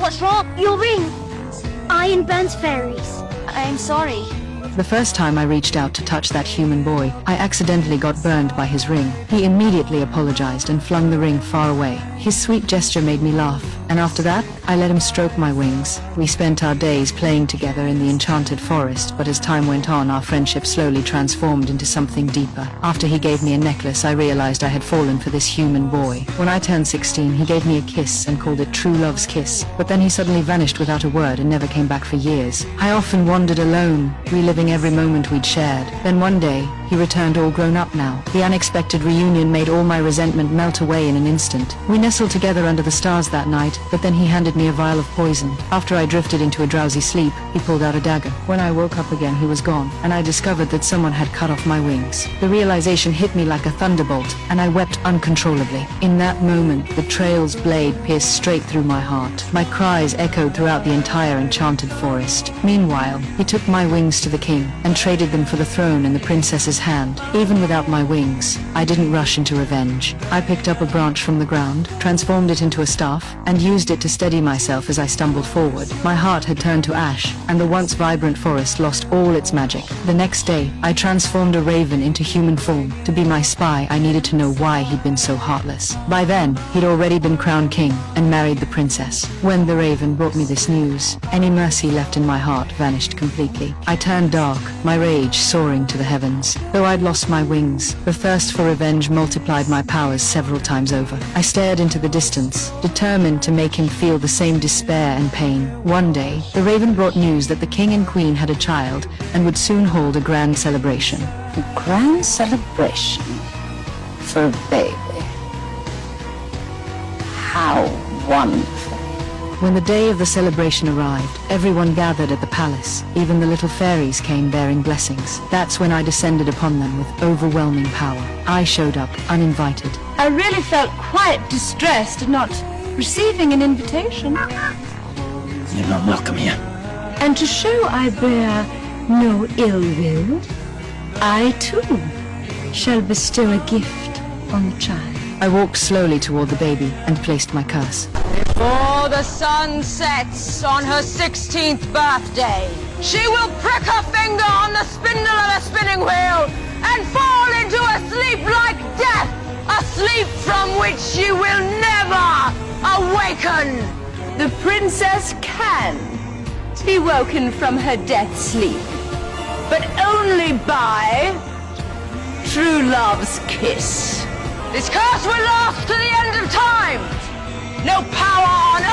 What's wrong? Your ring. Iron burns fairies. I'm sorry. The first time I reached out to touch that human boy, I accidentally got burned by his ring. He immediately apologized and flung the ring far away. His sweet gesture made me laugh, and after that, I let him stroke my wings. We spent our days playing together in the enchanted forest, but as time went on, our friendship slowly transformed into something deeper. After he gave me a necklace, I realized I had fallen for this human boy. When I turned 16, he gave me a kiss and called it true love's kiss, but then he suddenly vanished without a word and never came back for years. I often wandered alone, reliving every moment we'd shared. Then one day, he returned all grown up now. The unexpected reunion made all my resentment melt away in an instant. We nestled together under the stars that night, but then he handed me a vial of poison. After I drifted into a drowsy sleep, he pulled out a dagger. When I woke up again, he was gone, and I discovered that someone had cut off my wings. The realization hit me like a thunderbolt, and I wept uncontrollably. In that moment, the trail's blade pierced straight through my heart. My cries echoed throughout the entire enchanted forest. Meanwhile, he took my wings to the king, and traded them for the throne in the princess's hand. Even without my wings, I didn't rush into revenge. I picked up a branch from the ground, transformed it into a staff, and used it to steady myself as I stumbled forward. My heart had turned to ash, and the once vibrant forest lost all its magic. The next day, I transformed a raven into human form. To be my spy, I needed to know why he'd been so heartless. By then, he'd already been crowned king and married the princess. When the raven brought me this news, any mercy left in my heart vanished completely. I turned dark, my rage soaring to the heavens. Though I'd lost my wings, the thirst for revenge multiplied my powers several times over. I stared into the distance, determined to make him feel the same despair and pain. One day, the raven brought news that the king and queen had a child and would soon hold a grand celebration. A grand celebration for a baby. How wonderful. When the day of the celebration arrived, everyone gathered at the palace. Even the little fairies came bearing blessings. That's when I descended upon them with overwhelming power. I showed up, uninvited. I really felt quite distressed at not receiving an invitation. You're not welcome here. And to show I bear no ill will, I too shall bestow a gift on the child. I walked slowly toward the baby and placed my curse. Before the sun sets on her 16th birthday, she will prick her finger on the spindle of a spinning wheel and fall into a sleep like death, a sleep from which she will never awaken. The princess can be woken from her death sleep, but only by true love's kiss. This curse will last to the end of time. No power on earth